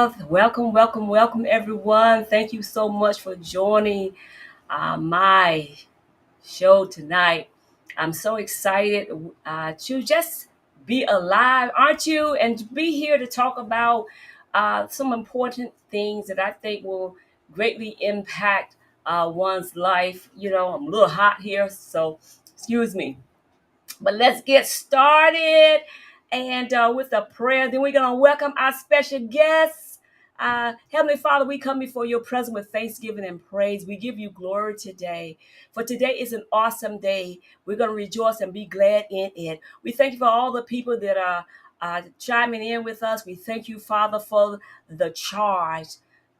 Welcome, welcome, welcome, everyone. Thank you so much for joining my show tonight. I'm so excited to just be alive, aren't you? And to be here to talk about some important things that I think will greatly impact one's life. I'm a little hot here, so excuse me. But let's get started and with a prayer. Then we're going to welcome our special guests. Heavenly Father, we come before your presence with thanksgiving and praise. We give you glory today. For today is an awesome day. We're going to rejoice and be glad in it. We thank you for all the people that are chiming in with us. We thank you, Father, for the charge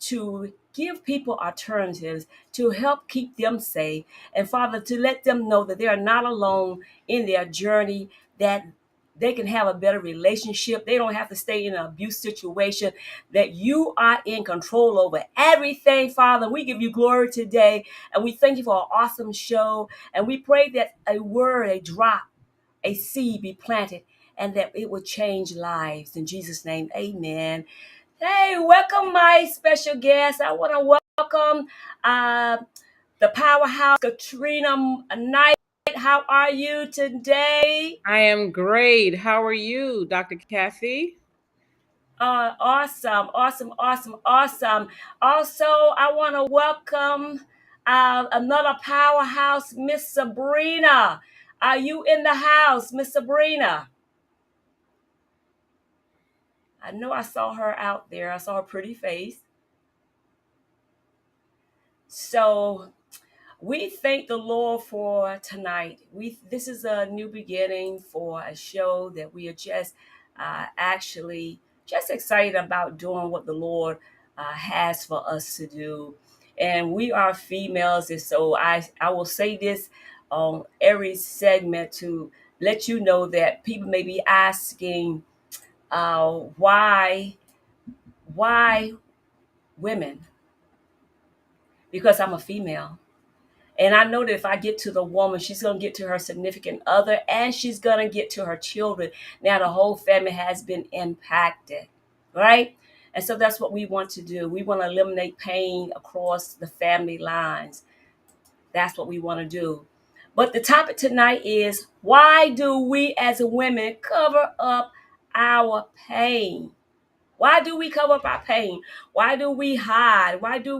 to give people alternatives, to help keep them safe, and Father, to let them know that they are not alone in their journey, that they can have a better relationship. They don't have to stay in an abuse situation, that you are in control over everything, Father. We give you glory today, and we thank you for an awesome show. And we pray that a word, a drop, a seed be planted, and that it will change lives. In Jesus' name, amen. Hey, welcome my special guest. I want to welcome uh, the powerhouse, Katrina Knight. How are you today? I am great. How are you, Dr. Kathy? Awesome, awesome, awesome, awesome. Also, I want to welcome another powerhouse, Miss Sabrina. Are you in the house, Miss Sabrina? I know I saw her out there. I saw her pretty face. So we thank the Lord for tonight. This is a new beginning for a show that we are just actually just excited about doing what the Lord has for us to do. And we are females, and so I will say this on every segment to let you know that people may be asking why women, because I'm a female. And I know that if I get to the woman, she's going to get to her significant other and she's going to get to her children. Now, the whole family has been impacted, right? And so that's what we want to do. We want to eliminate pain across the family lines. That's what we want to do. But the topic tonight is, why do we as women cover up our pain? Why do we cover up our pain? Why do we hide? Why do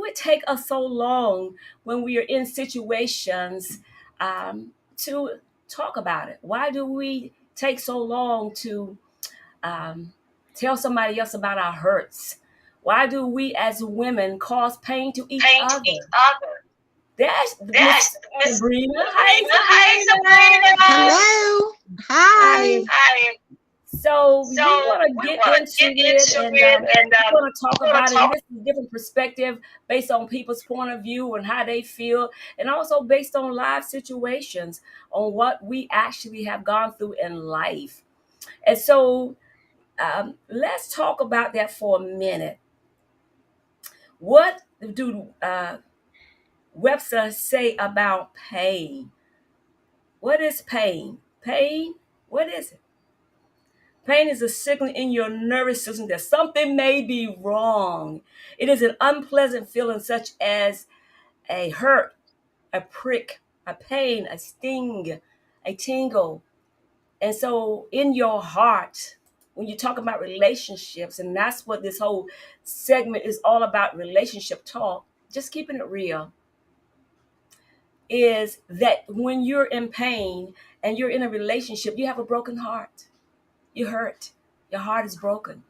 it take us so long when we are in situations to talk about it? Why do we take so long to um, tell somebody else about our hurts? Why do we as women cause pain to each Pain to each other? other. That's Miss That's Miss Sabrina. Hi, Sabrina. Hi, Sabrina. Sabrina. Hello. Hi. Hi. Hi. So we So want to we get want to into get it, into and it, and we're going to talk we're going about to it and talk. listen to different perspective based on people's point of view and how they feel, and also based on live situations on what we actually have gone through in life. And so let's talk about that for a minute. What do Webster say about pain? What is pain? Pain, what is it? Pain is a signal in your nervous system that something may be wrong. It is an unpleasant feeling such as a hurt, a prick, a pain, a sting, a tingle. And so in your heart, when you talk about relationships, and that's what this whole segment is all about, relationship talk, just keeping it real, is that when you're in pain and you're in a relationship, you have a broken heart. You hurt. Your heart is broken.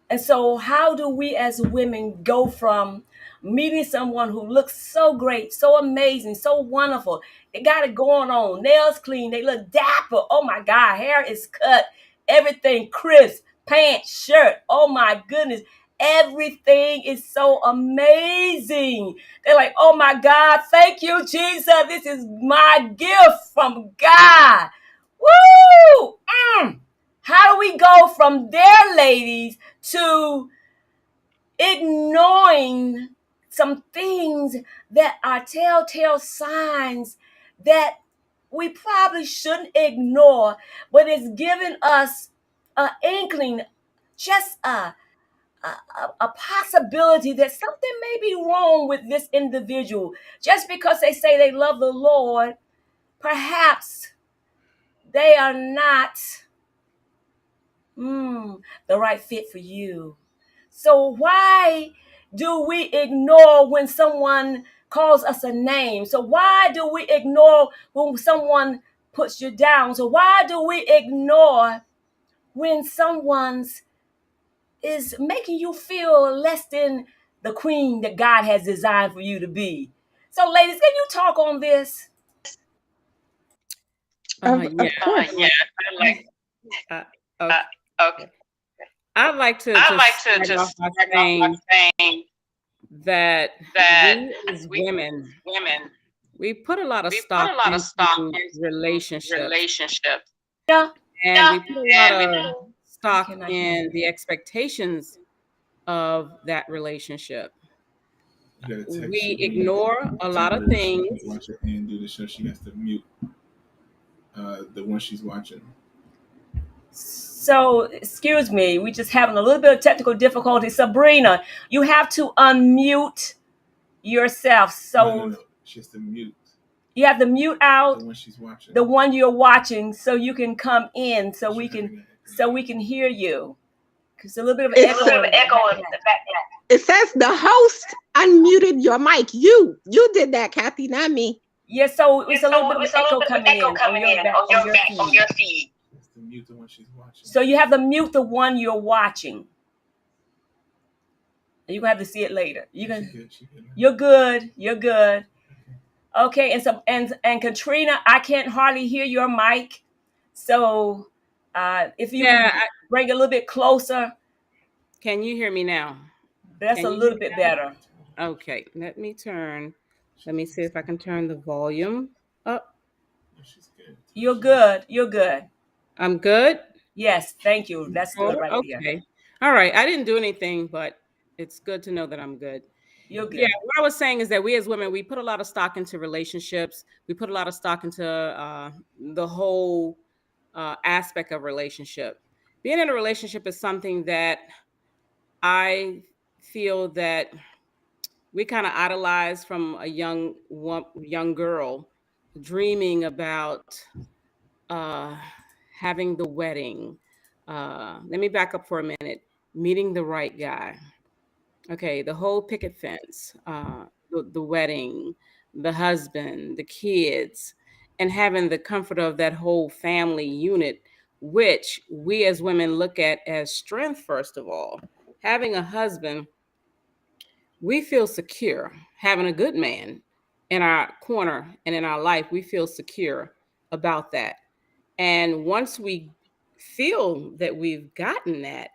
And so, how do we as women go from meeting someone who looks so great, so amazing, so wonderful? They got it going on, nails clean, they look dapper. Oh my God, hair is cut, everything crisp, pants, shirt. Oh my goodness, everything is so amazing. They're like, oh my God, thank you, Jesus. This is my gift from God. Woo! How do we go from there, ladies, to ignoring some things that are telltale signs that we probably shouldn't ignore, but it's giving us an inkling, just a possibility that something may be wrong with this individual. Just because they say they love the Lord, perhaps they are not the right fit for you. So why do we ignore when someone calls us a name? So why do we ignore when someone puts you down? So why do we ignore when someone's is making you feel less than the queen that God has designed for you to be? So ladies, can you talk on this? Yeah, Of course. I like, uh, okay. I'd like to start off by saying that we as women, we put a lot of stock into relationships, Yeah. and we put a lot of I stock cannot hear in you. the expectations of that relationship. You gotta text We Sabrina ignore a tell lot of her she things. can't watch it and do the show. She has to mute the one she's watching. So, excuse me, we just having a little bit of technical difficulty. Sabrina, you have to unmute yourself. So No. She has to mute you have to mute out the one she's watching. the one you're watching so you can come in so She's we having can an echo. so we can hear you. Because a little bit of It's echo in the background. It says the host unmuted your mic. You did that, Kathy, not me. Yeah, so it's a little bit of echo coming in on your back on your feed. She has to mute the one she's watching. So you have to mute the one you're watching. You're gonna have to see it later. You're good. You're good. Okay, and so and Katrina, I can't hardly hear your mic. So if you Yeah, can bring it a little bit closer, can you hear me now? that's Can a you little bit better. Okay, let me see if I can turn the volume up. She's good. You're good. You're good. I'm good? Yes, thank you. That's good right there. Okay. All right. I didn't do anything, but it's good to know that I'm good. You're Yeah, good. what I was saying is that we as women, we put a lot of stock into relationships. We put a lot of stock into the whole aspect of relationship. Being in a relationship is something that I feel that we kind of idolize from a young girl, dreaming about uh, having the wedding. Let me back up for a minute. Meeting the right guy. Okay, the whole picket fence, the wedding, the husband, the kids, and having the comfort of that whole family unit, which we as women look at as strength, first of all. Having a husband, we feel secure. Having a good man in our corner and in our life, we feel secure about that. And once we feel that we've gotten that,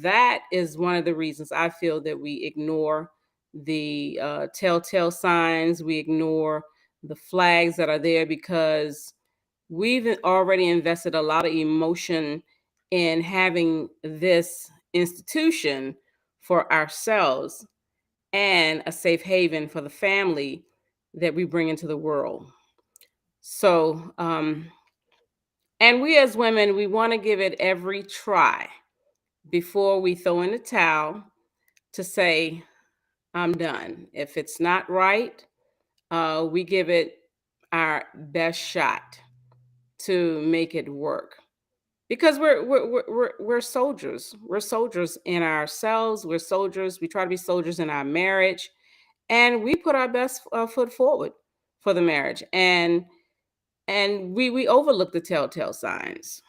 that is one of the reasons I feel that we ignore the telltale signs, we ignore the flags that are there because we've already invested a lot of emotion in having this institution for ourselves and a safe haven for the family that we bring into the world. So, and we as women, we want to give it every try before we throw in the towel to say, I'm done. If it's not right, we give it our best shot to make it work. Because we're soldiers. We're soldiers in ourselves. We're soldiers. We try to be soldiers in our marriage, and we put our best foot forward for the marriage. And we overlook the telltale signs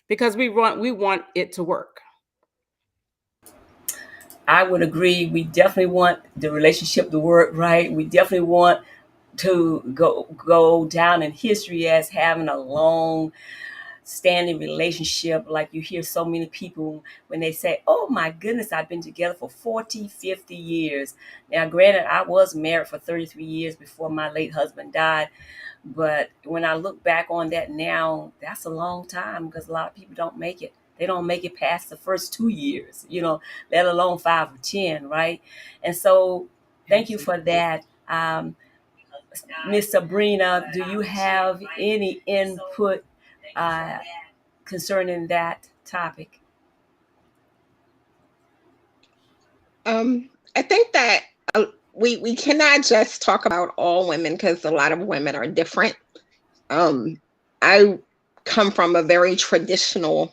because we want it to work. I would agree. We definitely want the relationship to work right. We definitely want to go down in history as having a long standing relationship. Like you hear so many people when they say, oh my goodness, I've been together for 40, 50 years. Now granted, I was married for 33 years before my late husband died, but when I look back on that now, that's a long time because a lot of people don't make it. They don't make it past the first 2 years, let alone 5 or 10, right? And so thank you for that. Miss Sabrina, do you have any input uh, concerning that topic? I think that we cannot just talk about all women because a lot of women are different. Um, I come from a very traditional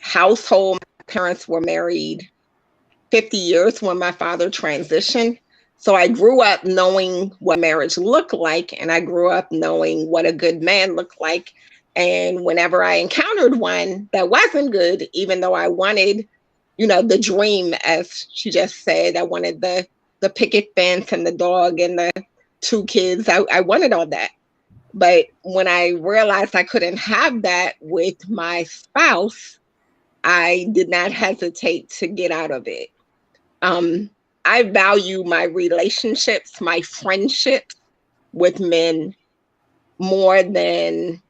household. My parents were married 50 years when my father transitioned. So I grew up knowing what marriage looked like, and I grew up knowing what a good man looked like. And whenever I encountered one that wasn't good, even though I wanted, the dream, as she just said, I wanted the picket fence and the dog and the two kids. I wanted all that. But when I realized I couldn't have that with my spouse, I did not hesitate to get out of it. Um, I value my relationships, my friendships with men more than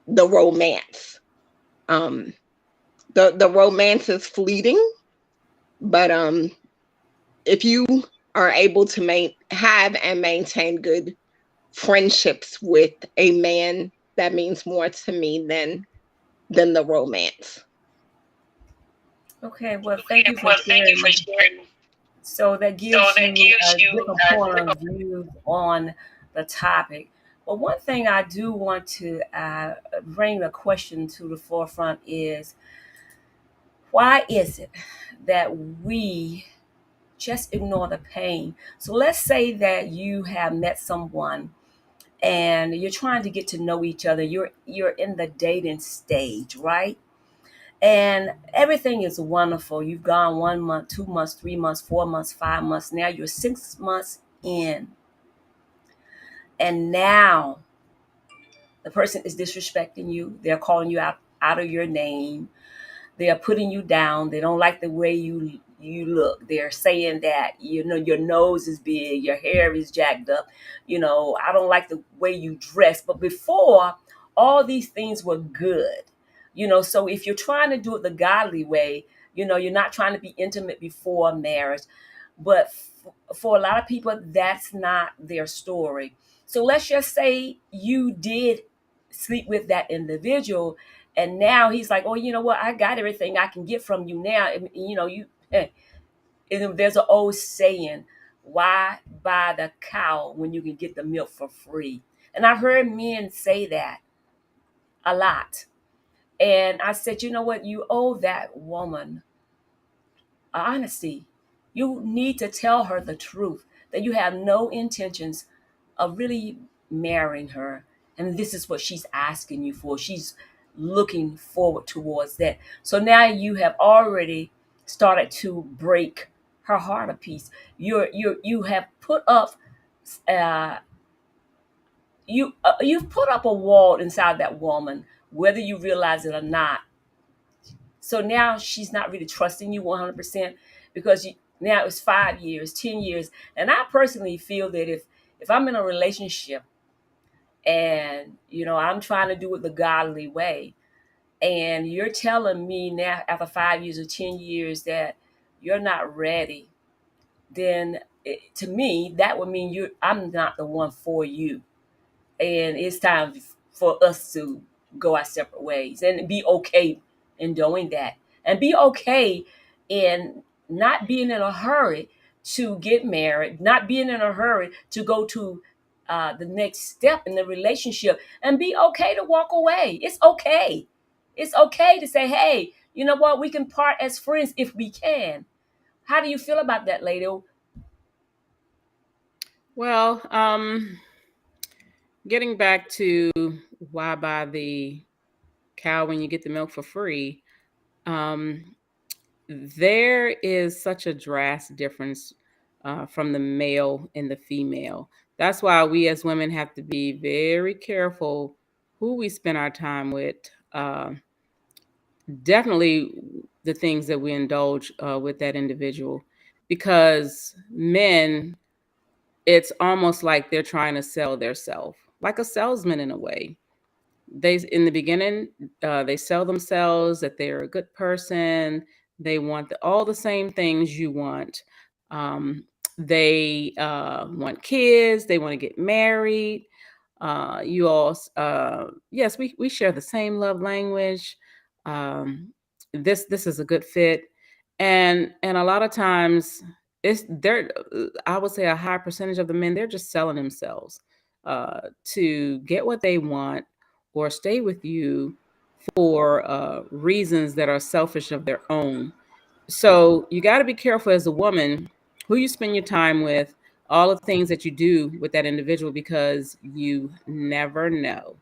the romance. Um, the romance is fleeting, but if you are able to have and maintain good friendships with a man, that means more to me than the romance. Okay, well, thank you for sharing. So that gives you a different point of view on the topic. But one thing I do want to bring a question to the forefront is, why is it that we just ignore the pain? So let's say that you have met someone and you're trying to get to know each other. You're in the dating stage, right? And everything is wonderful. You've gone 1 month, 2 months, 3 months, 4 months, 5 months. Now you're 6 months in. And now the person is disrespecting you. They're calling you out of your name. They are putting you down. They don't like the way you look. They're saying that, your nose is big, your hair is jacked up. I don't like the way you dress. But before, all these things were good. So if you're trying to do it the godly way, you're not trying to be intimate before marriage. But for a lot of people, that's not their story. So let's just say you did sleep with that individual, and now he's like, oh, you know what? I got everything I can get from you now. And, there's an old saying, why buy the cow when you can get the milk for free? And I've heard men say that a lot. And I said, you know what? You owe that woman honesty. You need to tell her the truth, that you have no intentions of really marrying her. And this is what she's asking you for. She's looking forward towards that. So now you have already started to break her heart a piece. You have put up uh, you've put up a wall inside that woman, whether you realize it or not. So now she's not really trusting you 100% because now it's 5 years, 10 years. And I personally feel that if I'm in a relationship and, I'm trying to do it the godly way, and you're telling me now after 5 years or 10 years that you're not ready, then to me, that would mean I'm not the one for you. And it's time for us to go our separate ways and be okay in doing that, and be okay in not being in a hurry to get married, not being in a hurry to go to the next step in the relationship, and be okay to walk away. It's okay. It's okay to say, hey, you know what? We can part as friends if we can. How do you feel about that, lady? Well, getting back to why buy the cow when you get the milk for free, there is such a drastic difference from the male and the female. That's why we as women have to be very careful who we spend our time with. Definitely the things that we indulge with that individual, because men, it's almost like they're trying to sell their self, like a salesman in a way. They in the beginning, they sell themselves that they're a good person. They want all the same things you want. They want kids. They want to get married. You all, yes, we share the same love language. this is a good fit, and a lot of times it's there. I would say a high percentage of the men, they're just selling themselves to get what they want or stay with you for reasons that are selfish of their own. So you got to be careful as a woman who you spend your time with, all the things that you do with that individual, because you never know.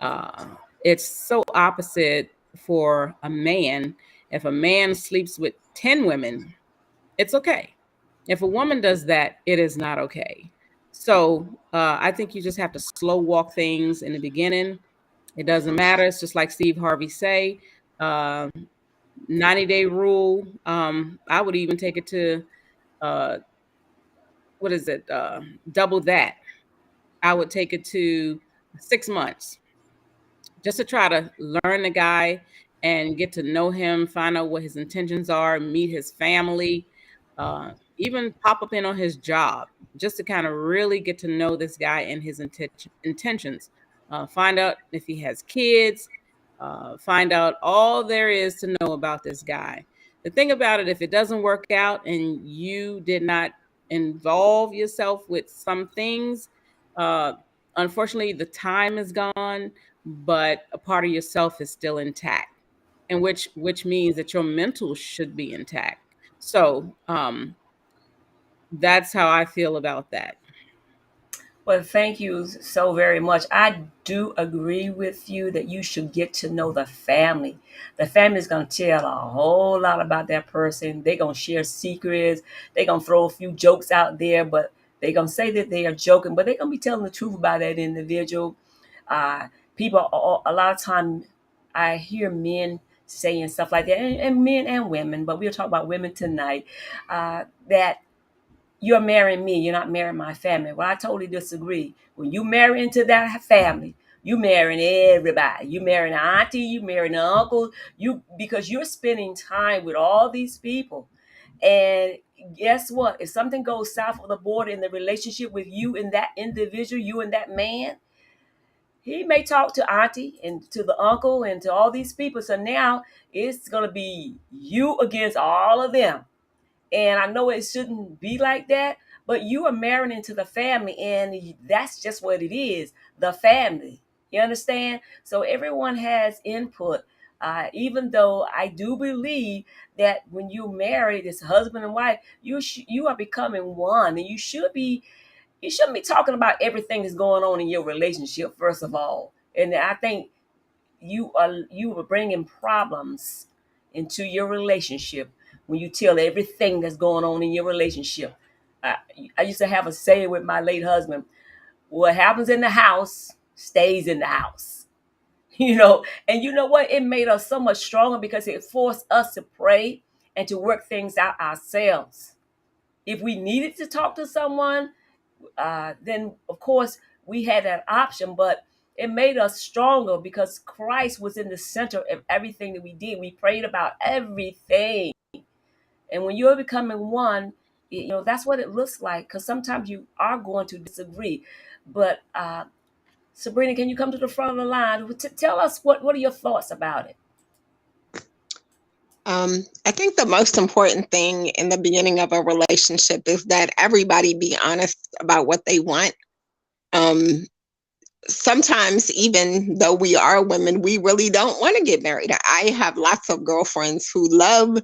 Uh, it's so opposite for a man. If a man sleeps with 10 women, it's okay. If a woman does that, it is not okay. So I think you just have to slow walk things in the beginning. It doesn't matter. It's just like Steve Harvey say, um, 90-day rule. I would even take it to uh, what is it? Double that. I would take it to 6 months just to try to learn the guy and get to know him, find out what his intentions are, meet his family, even pop up in on his job, just to kind of really get to know this guy and his intentions. Find out if he has kids, find out all there is to know about this guy. The thing about it, if it doesn't work out and you did not involve yourself with some things, uh, unfortunately, the time is gone, but a part of yourself is still intact, and which means that your mental should be intact. So that's how I feel about that. Well, thank you so very much. I do agree with you that you should get to know the family. The family is going to tell a whole lot about that person. They're going to share secrets. They're going to throw a few jokes out there, but they're going to say that they are joking, but they're going to be telling the truth about that individual. Uh, People, a lot of time, I hear men saying stuff like that, and men and women, but we'll talk about women tonight, that you're marrying me, you're not marrying my family. Well, I totally disagree. When you marry into that family, you marrying everybody. You marrying the auntie, you marrying the uncle, you because you're spending time with all these people. And guess what? If something goes south of the border in the relationship with you and that individual, you and that man, he may talk to auntie and to the uncle and to all these people. So now it's gonna be you against all of them. And I know it shouldn't be like that, but you are marrying into the family, and that's just what it is, the family. You understand? So everyone has input. Even though I do believe that when you marry this husband and wife, you are becoming one, and you shouldn't be talking about everything that's going on in your relationship first of all. And I think you are bringing problems into your relationship when you tell everything that's going on in your relationship. I, I used to have a saying with my late husband: "What happens in the house stays in the house." And you know what? It made us so much stronger because it forced us to pray and to work things out ourselves. If we needed to talk to someone, then of course we had that option, but it made us stronger because Christ was in the center of everything that we did. We prayed about everything. And when you're becoming one, that's what it looks like, because sometimes you are going to disagree. But Sabrina, can you come to the front of the line? Tell us what are your thoughts about it? I think the most important thing in the beginning of a relationship is that everybody be honest about what they want. Sometimes, even though we are women, we really don't want to get married. I have lots of girlfriends who love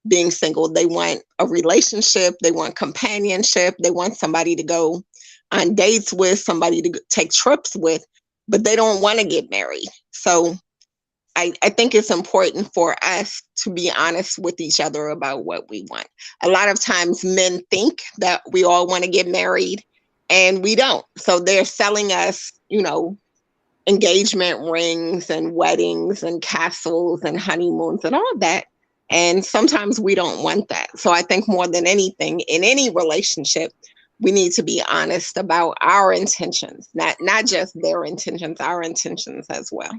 being single. They want a relationship, they want companionship, they want somebody to go on dates with, somebody to take trips with, but they don't want to get married. So I think it's important for us to be honest with each other about what we want. A lot of times men think that we all want to get married and we don't. So they're selling us, engagement rings and weddings and castles and honeymoons and all that. And sometimes we don't want that. So I think more than anything in any relationship, we need to be honest about our intentions, not just their intentions, our intentions as well.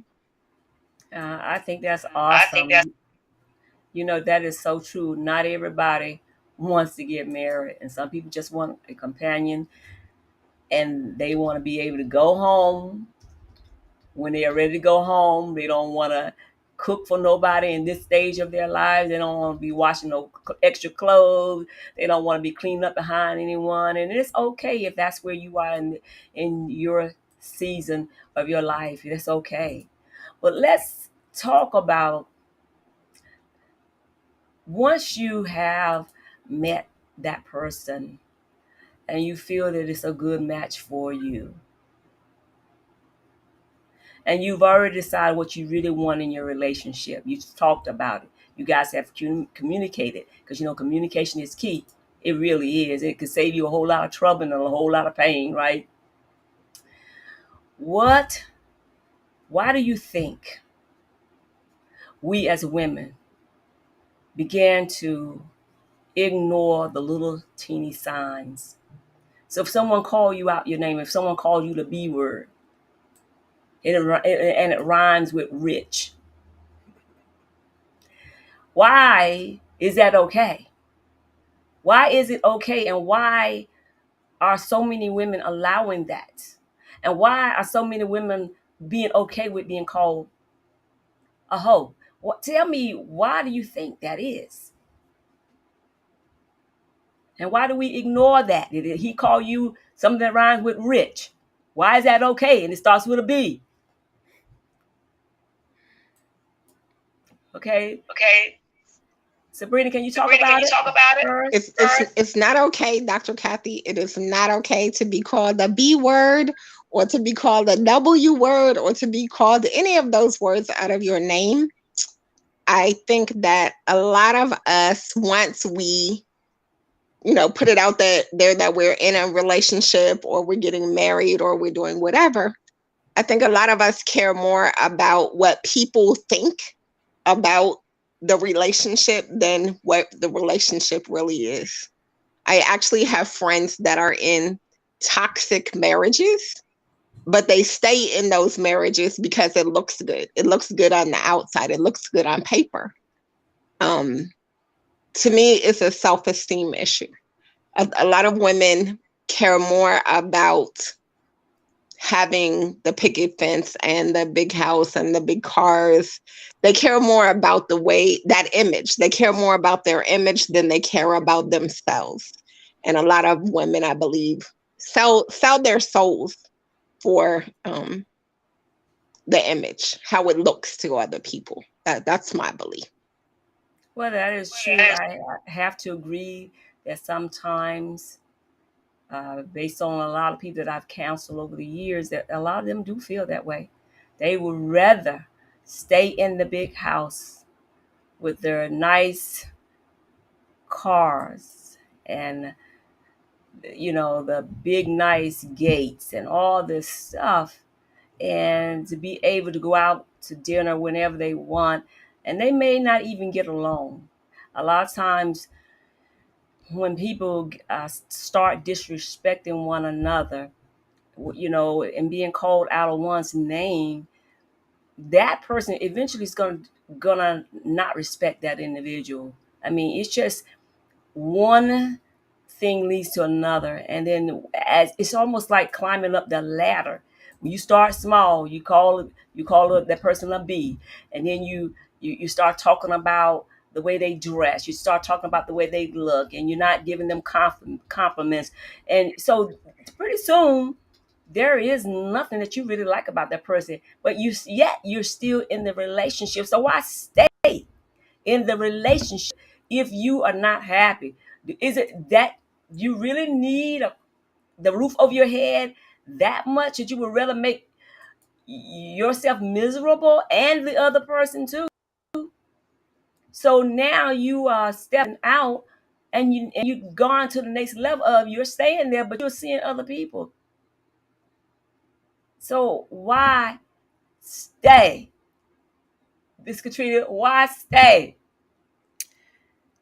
I think that's awesome. That is so true. Not everybody wants to get married, and some people just want a companion, and they want to be able to go home when they are ready to go home. They don't want to cook for nobody in this stage of their lives. They don't want to be washing no extra clothes. They don't want to be cleaning up behind anyone. And it's okay if that's where you are in your season of your life. It's okay. But let's talk about once you have met that person and you feel that it's a good match for you, and you've already decided what you really want in your relationship. You talked about it. You guys have communicated, because communication is key. It really is. It could save you a whole lot of trouble and a whole lot of pain, right? Why do you think we as women began to ignore the little teeny signs? So if someone called you out your name, if someone called you the B word, and it rhymes with rich, why is that okay? Why is it okay? And why are so many women allowing that? And why are so many women being okay with being called a hoe? Tell me, why do you think that is? And why do we ignore that? Did he call you something that rhymes with rich? Why is that okay? And it starts with a B. Okay. Okay. Sabrina, can you talk about it? It's not okay, Dr. Kathy. It is not okay to be called a B word, or to be called a W word, or to be called any of those words out of your name. I think that a lot of us, once we, put it out there that we're in a relationship, or we're getting married, or we're doing whatever, I think a lot of us care more about what people think about the relationship than what the relationship really is. I actually have friends that are in toxic marriages, but they stay in those marriages because it looks good. It looks good on the outside. It looks good on paper. To me, it's a self-esteem issue. A lot of women care more about having the picket fence and the big house and the big cars. They care more about that image. They care more about their image than they care about themselves. And a lot of women, I believe, sell their souls for the image, how it looks to other people. That's my belief. Well, that is true. I have to agree that sometimes, based on a lot of people that I've counseled over the years, that a lot of them do feel that way. They would rather stay in the big house with their nice cars and the big nice gates and all this stuff, and to be able to go out to dinner whenever they want, and they may not even get along. A lot of times when people start disrespecting one another, and being called out of one's name, that person eventually is gonna not respect that individual. I mean, it's just one thing leads to another, and then as it's almost like climbing up the ladder. When you start small, you call that person a B, and then you start talking about the way they dress. You start talking about the way they look, and you're not giving them compliments. And so pretty soon there is nothing that you really like about that person, but you're still in the relationship. So why stay in the relationship if you are not happy? Is it that you really need the roof over your head that much that you would rather make yourself miserable and the other person too? So now you are stepping out, and you've gone to the next level of you're staying there, but you're seeing other people. So why stay? Miss Katrina, why stay?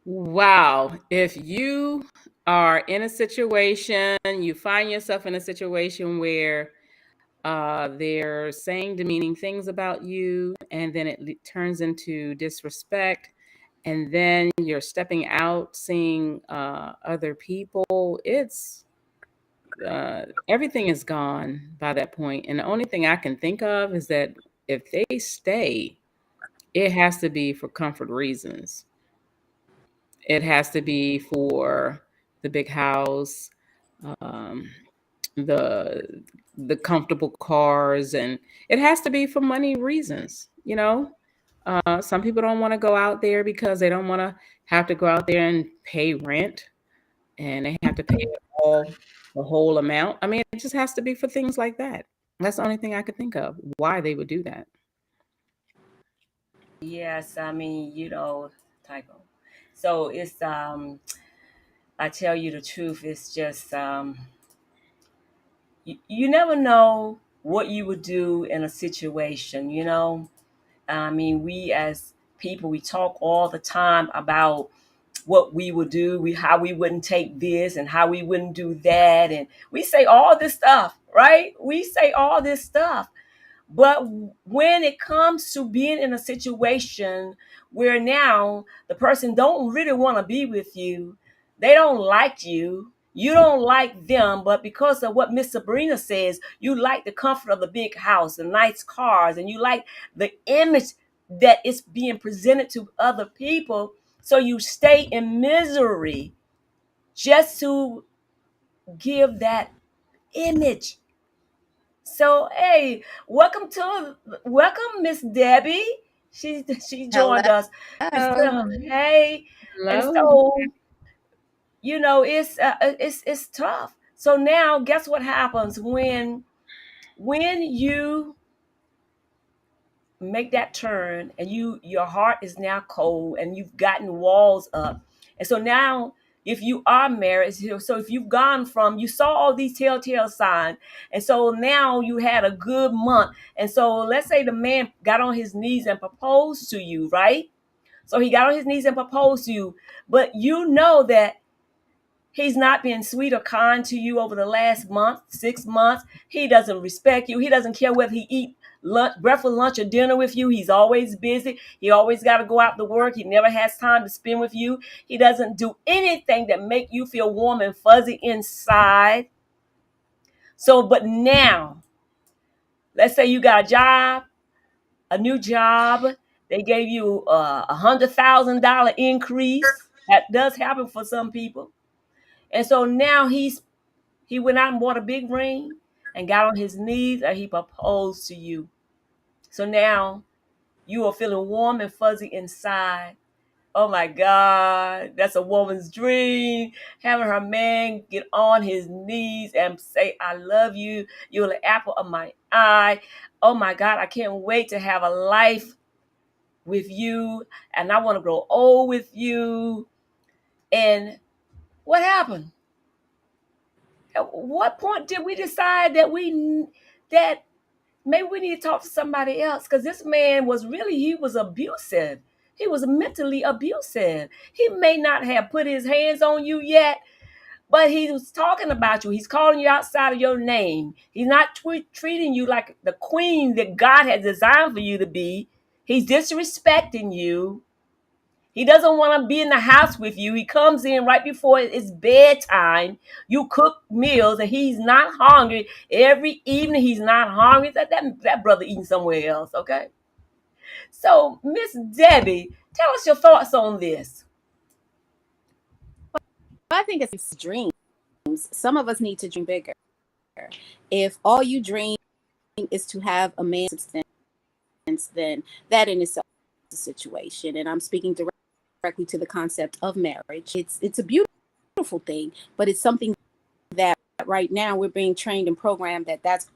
Wow. If you are in a situation, you find yourself in a situation where they're saying demeaning things about you, and then it turns into disrespect, and then you're stepping out, seeing other people, it's everything is gone by that point. And the only thing I can think of is that if they stay, it has to be for comfort reasons. It has to be for the big house, um, the comfortable cars, and it has to be for money reasons. Some people don't want to go out there because they don't want to have to go out there and pay rent, and they have to pay all the whole amount. I mean, it just has to be for things like that. That's the only thing I could think of why they would do that. Yes, I mean, typo. So it's I tell you the truth, it's just you never know what you would do in a situation. I mean, we as people, we talk all the time about what we would do, how we wouldn't take this and how we wouldn't do that. And we say all this stuff, right? We say all this stuff. But when it comes to being in a situation where now the person don't really want to be with you, they don't like you don't like them, but because of what Miss Sabrina says, you like the comfort of the big house, the nice cars, and you like the image that is being presented to other people. So you stay in misery just to give that image. So hey, welcome Miss Debbie. She Hello. joined us. And so hey, and Hello. so it's tough. So now guess what happens when you make that turn and your heart is now cold and you've gotten walls up. And so now if you are married, so if you've gone from, you saw all these telltale signs, and so now you had a good month, and so let's say the man got on his knees and proposed to you, right? So he got on his knees and proposed to you, but you know that he's not been sweet or kind to you over the last month, 6 months. He doesn't respect you. He doesn't care whether he eat breakfast, lunch, or dinner with you. He's always busy. He always got to go out to work. He never has time to spend with you. He doesn't do anything that make you feel warm and fuzzy inside. So, but now, let's say you got a new job. They gave you a $100,000 increase. That does happen for some people. And so now he went out and bought a big ring and got on his knees and he proposed to you. So now you are feeling warm and fuzzy inside. Oh my God, that's a woman's dream. Having her man get on his knees and say, I love you. You're the apple of my eye. Oh my God, I can't wait to have a life with you. And I want to grow old with you. And what happened? At what point did we decide that maybe we need to talk to somebody else? Because this man he was abusive. He was mentally abusive. He may not have put his hands on you yet, but he was talking about you. He's calling you outside of your name. He's not treating you like the queen that God has designed for you to be. He's disrespecting you. He doesn't want to be in the house with you. He comes in right before it's bedtime. You cook meals and he's not hungry. Every evening he's not hungry. That brother eating somewhere else, okay? So, Miss Debbie, tell us your thoughts on this. I think it's dreams. Some of us need to dream bigger. If all you dream is to have a man substance, then that in itself is a situation. And I'm speaking directly to the concept of marriage. It's a beautiful thing, but it's something that right now we're being trained and programmed that's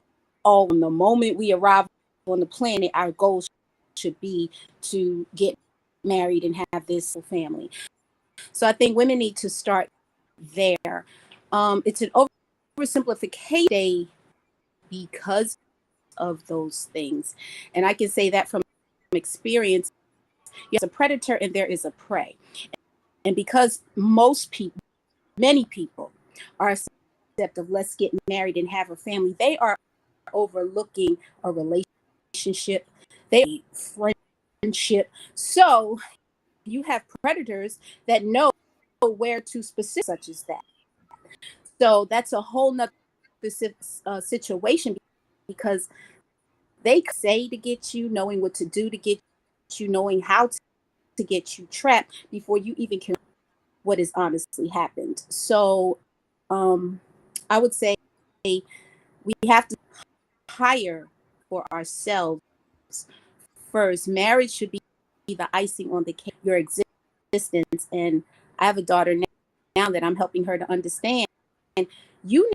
all. From the moment we arrive on the planet, our goal should be to get married and have this family. So I think women need to start there. It's an oversimplification because of those things. And I can say that from experience. There's a predator and there is a prey. And because many people are accepting of let's get married and have a family, they are overlooking a relationship, friendship. So you have predators that know where to specific such as that. So that's a whole nother situation because they say to get you, knowing what to do to get you, knowing how to get you trapped before you even can what has honestly happened. So I would say we have to hire for ourselves first. Marriage should be the icing on the cake, your existence. And I have a daughter now that I'm helping her to understand. And you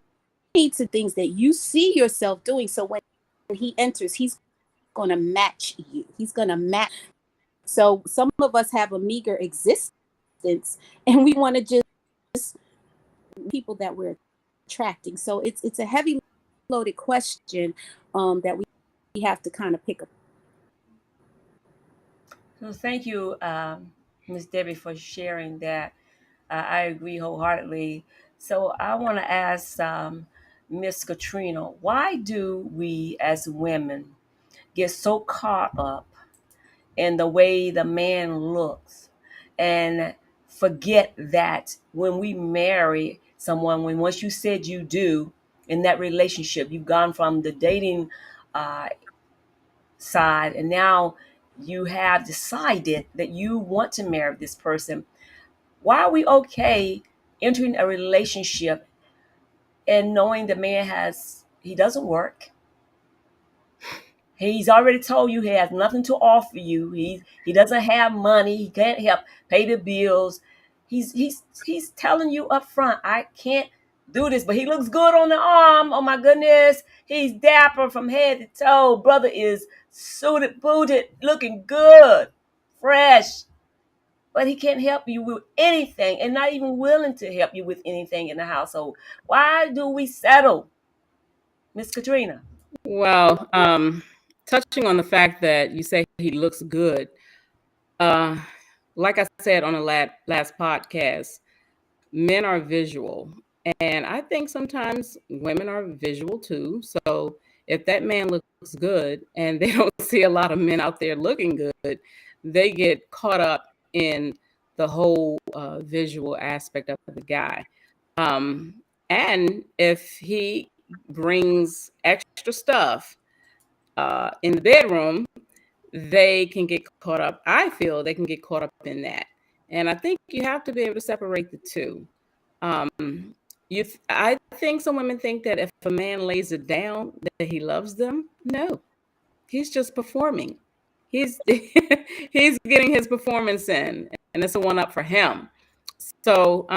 need to things that you see yourself doing. So when he enters, he's going to match you. He's going to match. So some of us have a meager existence and we want to just people that we're attracting. So it's a heavy loaded question that we have to kind of pick up. So thank you, Ms. Debbie, for sharing that. I agree wholeheartedly. So I want to ask Miss Katrina, why do we as women get so caught up in the way the man looks and forget that when we marry someone, when once you said you do in that relationship, you've gone from the dating uh, side and now you have decided that you want to marry this person. Why are we okay entering a relationship and knowing the man he doesn't work? He's already told you he has nothing to offer you. He doesn't have money. He can't help pay the bills. He's telling you up front, I can't do this. But he looks good on the arm. Oh my goodness. He's dapper from head to toe. Brother is suited, booted, looking good, fresh. But he can't help you with anything and not even willing to help you with anything in the household. Why do we settle, Miss Katrina? Well, touching on the fact that you say he looks good, uh, like I said on the last podcast, men are visual. And I think sometimes women are visual too. So if that man looks good and they don't see a lot of men out there looking good, they get caught up in the whole visual aspect of the guy. And if he brings extra stuff in the bedroom, they can get caught up. I feel they can get caught up in that. And I think you have to be able to separate the two. Um, I think some women think that if a man lays it down, that he loves them. No, he's just performing. He's he's getting his performance in, and it's a one up for him. So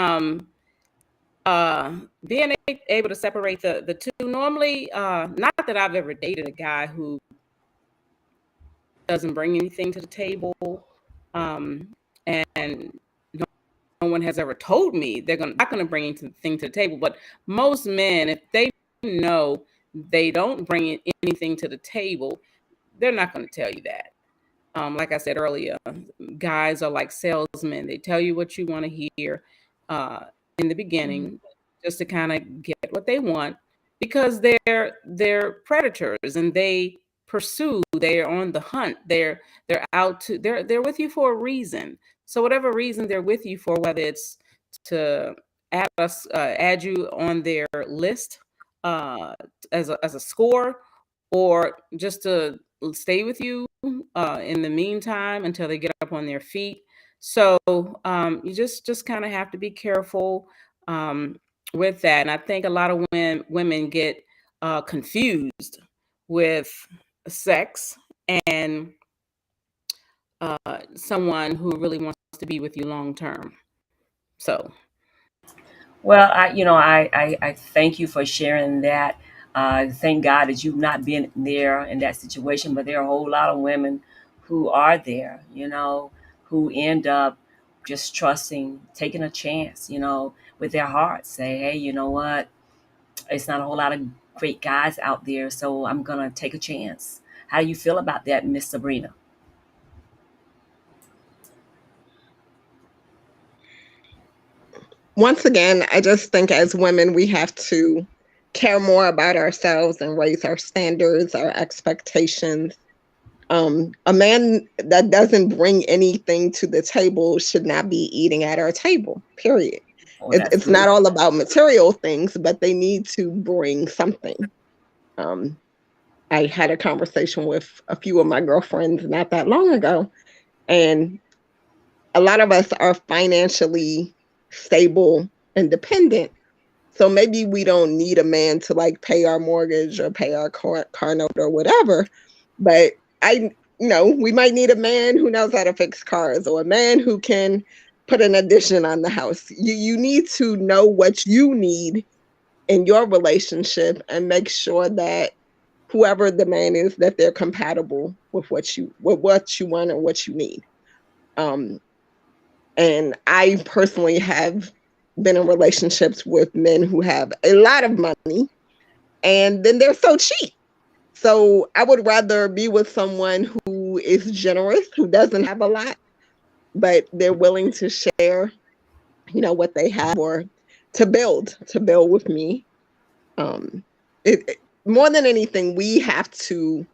being able to separate the two, normally, not that I've ever dated a guy who doesn't bring anything to the table, and no one has ever told me they're not going to bring anything to the table. But most men, if they know they don't bring anything to the table, they're not going to tell you that. Like I said earlier, guys are like salesmen. They tell you what you want to hear in the beginning, just to kind of get what they want, because they're predators and they pursue. They're on the hunt. They're they're with you for a reason. So whatever reason they're with you for, whether it's to add you on their list as a score, or just to stay with you in the meantime until they get up on their feet. So you just kind of have to be careful with that. And I think a lot of women get confused with sex and someone who really wants to be with you long term. So Well, I thank you for sharing that. Thank God that you've not been there in that situation, but there are a whole lot of women who are there, who end up just trusting, taking a chance, with their hearts. Say, hey, you know what? It's not a whole lot of great guys out there, so I'm gonna take a chance. How do you feel about that, Miss Sabrina? Once again, I just think as women, we have to care more about ourselves and raise our standards, our expectations. A man that doesn't bring anything to the table should not be eating at our table, period. Oh, It's not all about material things, but they need to bring something. I had a conversation with a few of my girlfriends not that long ago, And a lot of us are financially stable and dependent. So maybe we don't need a man to like pay our mortgage or pay our car note or whatever. But we might need a man who knows how to fix cars, or a man who can put an addition on the house. You need to know what you need in your relationship and make sure that whoever the man is, that they're compatible with what you want and what you need. And I personally have been in relationships with men who have a lot of money and then they're so cheap. So I would rather be with someone who is generous, who doesn't have a lot, but they're willing to share, what they have, or to build with me. More than anything, we have to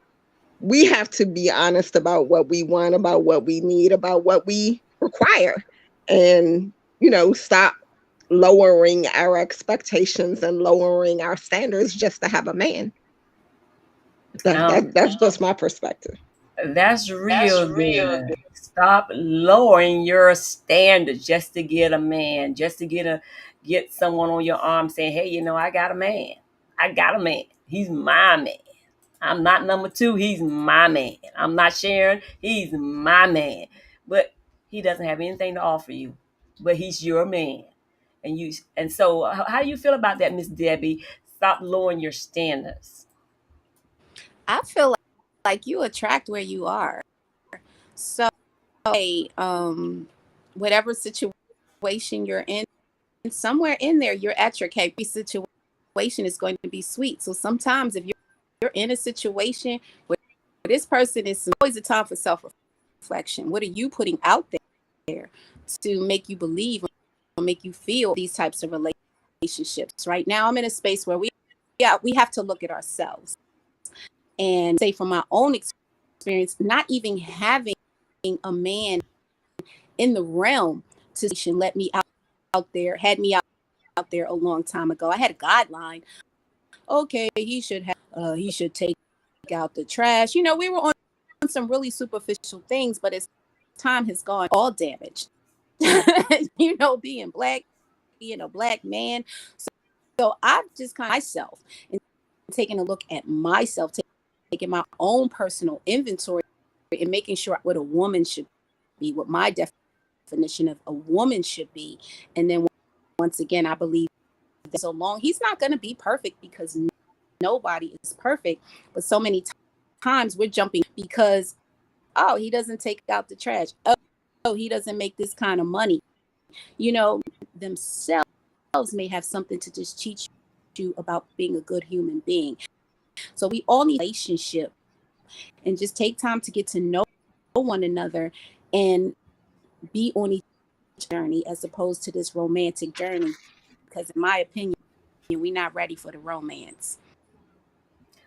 be honest about what we want, about what we need, about what we require, and stop lowering our expectations and lowering our standards just to have a man. That's just my perspective. That's real good. Stop lowering your standards just to get a man, just to get someone on your arm saying, "Hey, I got a man. I got a man. He's my man. I'm not number two. He's my man. I'm not sharing. He's my man." But he doesn't have anything to offer you. But he's your man. And so how do you feel about that, Miss Debbie? Stop lowering your standards. I feel like you attract where you are. So, whatever situation you're in, somewhere in there, you're at your Every situation is going to be sweet. So sometimes if you're in a situation where this person is, always a time for self-reflection. What are you putting out there to make you believe or make you feel these types of relationships? Right now, I'm in a space where we have to look at ourselves and say, from my own experience, not even having a man in the realm to let me out there, had me out there a long time ago. I had a guideline. Okay, he should take out the trash. We were on some really superficial things, but as time has gone, all damaged. Being black, being a black man. So I've just kind of myself and taking a look at myself, taking my own personal inventory and making sure what a woman should be, what my definition of a woman should be. And then once again, I believe that so long, he's not going to be perfect, because nobody is perfect. But so many times we're jumping because, oh, he doesn't take out the trash. Oh, he doesn't make this kind of money. Themselves may have something to just teach you about being a good human being. So we all need a relationship, and just take time to get to know one another and be on each journey, as opposed to this romantic journey. Because in my opinion, we're not ready for the romance.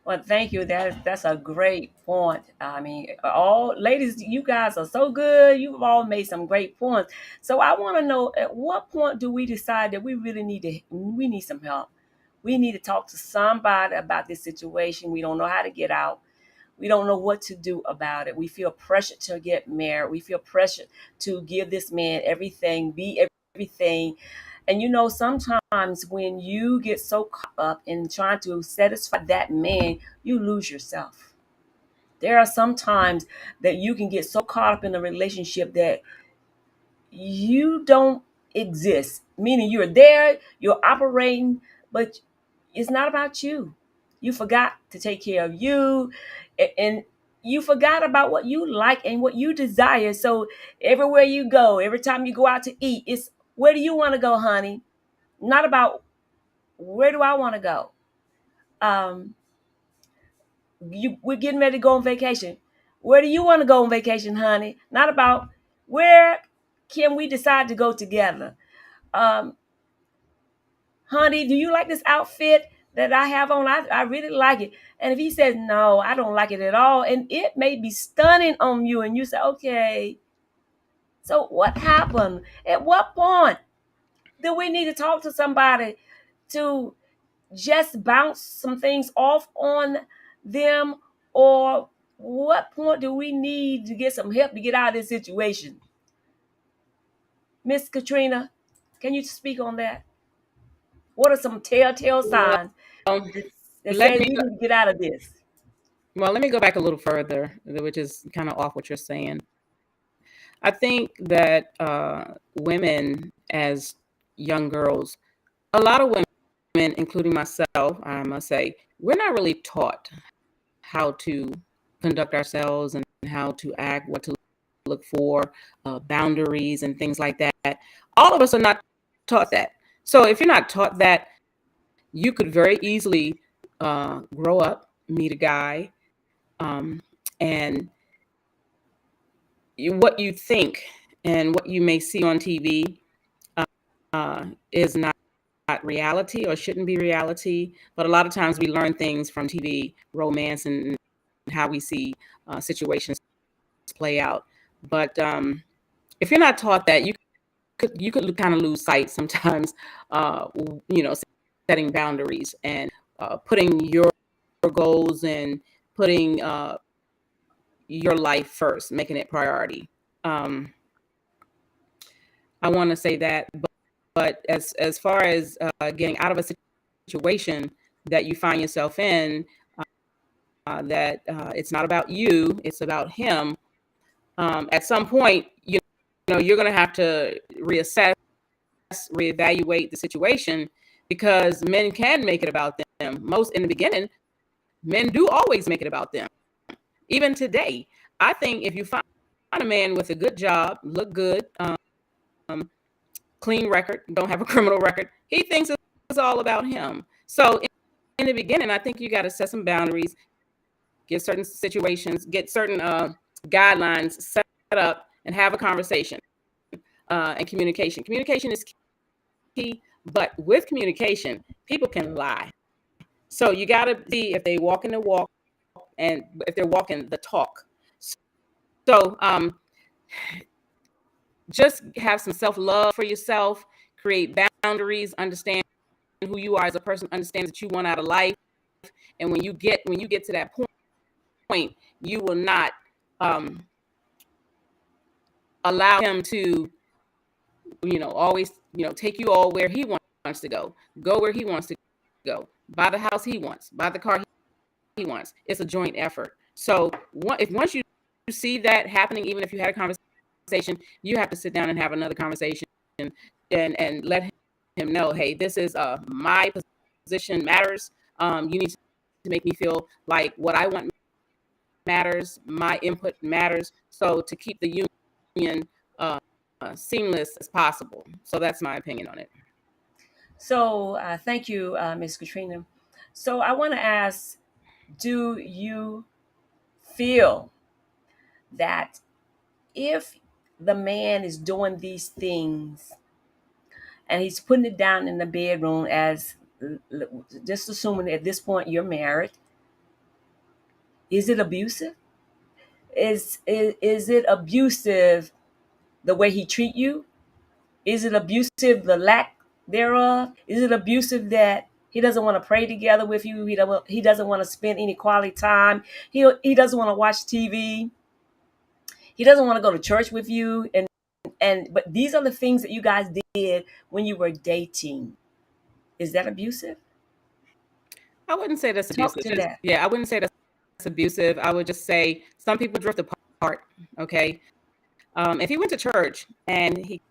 Well, thank you. That's a great point. I mean, all ladies, you guys are so good. You've all made some great points. So I want to know, at what point do we decide that we really we need some help? We need to talk to somebody about this situation. We don't know how to get out. We don't know what to do about it. We feel pressured to get married. We feel pressured to give this man everything, be everything. And sometimes when you get so caught up in trying to satisfy that man, you lose yourself. There are some times that you can get so caught up in a relationship that you don't exist, meaning you're there, you're operating, but it's not about you. You forgot to take care of you, and you forgot about what you like and what you desire. So everywhere you go, every time you go out to eat, it's, where do you want to go, honey? Not about, where do I want to go. um we're getting ready to go on vacation. Where do you want to go on vacation, honey? Not about, where can we decide to go together. um Honey, do you like this outfit that I have on? I really like it. And if he says, no, I don't like it at all, and it may be stunning on you, and you say, okay, so what happened? At what point do we need to talk to somebody to just bounce some things off on them? Or What point do we need to get some help to get out of this situation? Miss Katrina, can you speak on that? What are some telltale Well, signs that let say me we need to get out of this? let me go back a little further, which is kind of off what you're saying. I think that women, as young girls, a lot of women, including myself, I must say, we're not really taught how to conduct ourselves and how to act, what to look for, boundaries, and things like that. All of us are not taught that. So if you're not taught that, you could very easily grow up, meet a guy, and what you think and what you may see on TV is not reality or shouldn't be reality. But a lot of times we learn things from TV, romance, and how we see situations play out. But if you're not taught that, you could kind of lose sight sometimes. You know, setting boundaries and putting your goals and putting your life first, making it priority. Um, I want to say that, but as far as getting out of a situation that you find yourself in, that it's not about you, it's about him. At some point, you know, you're going to have to reassess, reevaluate the situation, because men can make it about them. Most in the beginning, men do always make it about them. Even today, I think if you find a man with a good job, look good, clean record, don't have a criminal record, he thinks it's all about him. So in the beginning, I think you got to set some boundaries, get certain situations, get certain guidelines set up, and have a conversation. And communication. Communication is key, but with communication, people can lie. So you got to see if they walking the walk and if they're walking the talk. So just have some self-love for yourself, create boundaries, understand who you are as a person, understand that you want out of life. And when you get to that point, you will not allow him to, always, take you all where he wants to go where he wants to go, buy the house he wants, buy the car he wants. It's a joint effort. So if once you see that happening, even if you had a conversation, you have to sit down and have another conversation and let him know, hey, this is my position matters. You need to make me feel like what I want matters, my input matters. So to keep the union seamless as possible. So that's my opinion on it. So thank you, Ms. Katrina. So I want to ask, do you feel that if the man is doing these things and he's putting it down in the bedroom, as just assuming at this point you're married, is it abusive? Is it abusive the way he treat you? Is it abusive the lack thereof? Is it abusive that he doesn't want to pray together with you? He doesn't want to spend any quality time. He doesn't want to watch TV. He doesn't want to go to church with you. But these are the things that you guys did when you were dating. Is that abusive? I wouldn't say that's Talk abusive. to that. Yeah, I wouldn't say that's abusive. I would just say some people drift apart. Okay. If he went to church and he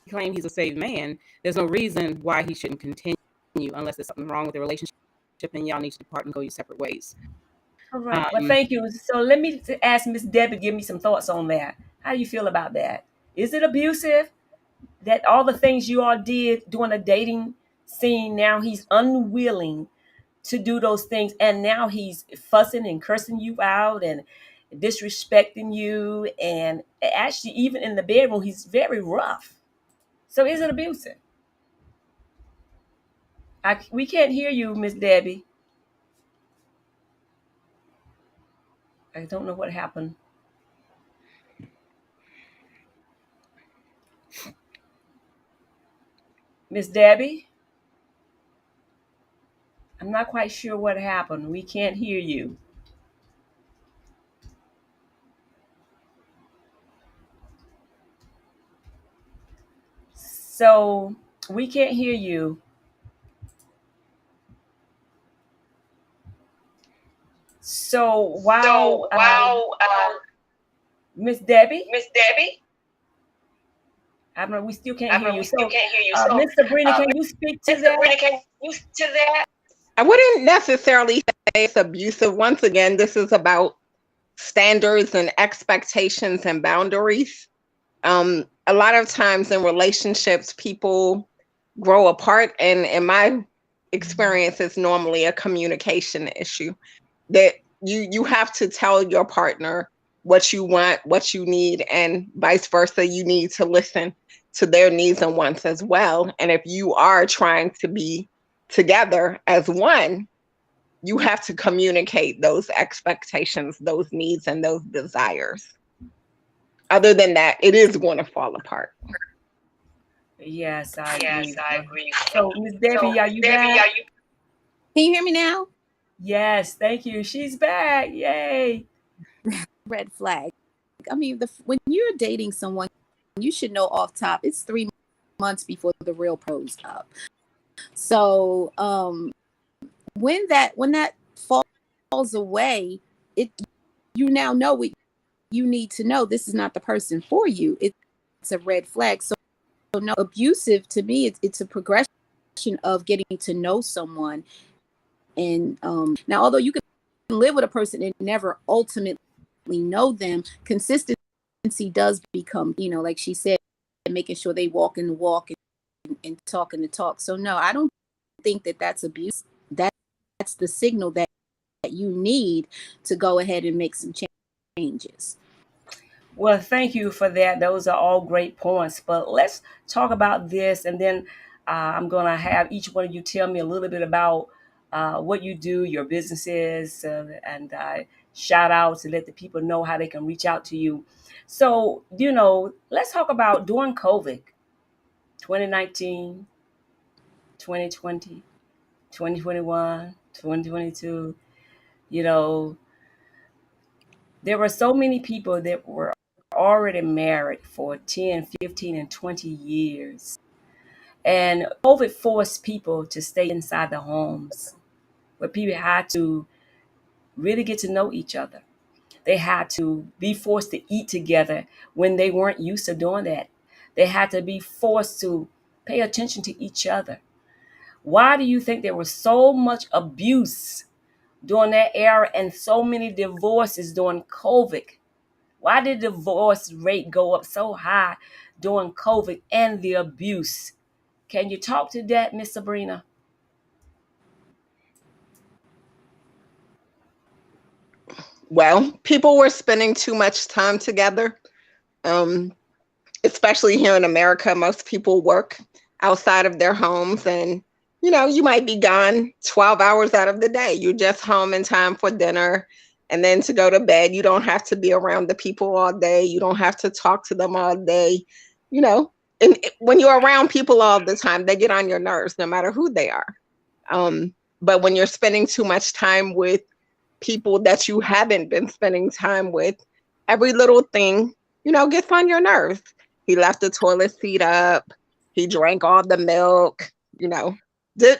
claimed he's a saved man, there's no reason why he shouldn't continue unless there's something wrong with the relationship and y'all need to depart and go your separate ways. All right. Well, thank you. So let me ask Miss Debbie to give me some thoughts on that. How do you feel about that? Is it abusive that all the things you all did during a dating scene, now he's unwilling to do those things, and now he's fussing and cursing you out and disrespecting you, and actually even in the bedroom he's very rough. So is it abusive? We can't hear you, Miss Debbie. I don't know what happened. Miss Debbie, I'm not quite sure what happened. We can't hear you. So we can't hear you. So So while Miss Debbie, Miss Debbie, I don't know, we still can't I hear mean, you. we still So, can't hear you. So, Miss Sabrina, can you speak to Miss that? Sabrina, can you to that? I wouldn't necessarily say it's abusive. Once again, this is about standards and expectations and boundaries. A lot of times in relationships, people grow apart, and in my experience, it's normally a communication issue. That you have to tell your partner what you want, what you need, and vice versa. You need to listen to their needs and wants as well. And if you are trying to be together as one, you have to communicate those expectations, those needs, and those desires. Other than that, it is going to fall apart. Yes, I Yes, agree. I agree. So, Miss Debbie, are you Debbie, back? are you? Can you hear me now? Yes, thank you. She's back. Yay. Red flag. I mean, when you're dating someone, you should know off top it's 3 months before the real pros up. So when that falls away, you now know what you need to know. This is not the person for you. It's a red flag. So no, abusive to me, it's a progression of getting to know someone. And now, although you can live with a person and never ultimately know them, consistency does become, like she said, making sure they walk in the walk and talk in the talk. So no, I don't think that that's abuse. That's the signal that you need to go ahead and make some changes. Well, thank you for that. Those are all great points. But let's talk about this, and then I'm going to have each one of you tell me a little bit about what you do, your businesses, and shout out to let the people know how they can reach out to you. So, let's talk about during COVID, 2019, 2020, 2021, 2022. You know, there were so many people that were already married for 10, 15, and 20 years. And COVID forced people to stay inside their homes, where people had to really get to know each other. They had to be forced to eat together when they weren't used to doing that. They had to be forced to pay attention to each other. Why do you think there was so much abuse during that era and so many divorces during COVID? Why did the divorce rate go up so high during COVID and the abuse? Can you talk to that, Miss Sabrina? Well, people were spending too much time together. Um, Especially here in America, most people work outside of their homes, and you might be gone 12 hours out of the day. You're just home in time for dinner and then to go to bed. You don't have to be around the people all day. You don't have to talk to them all day. You know, and when you're around people all the time, they get on your nerves no matter who they are. But when you're spending too much time with people that you haven't been spending time with, every little thing, gets on your nerves. He left the toilet seat up. He drank all the milk,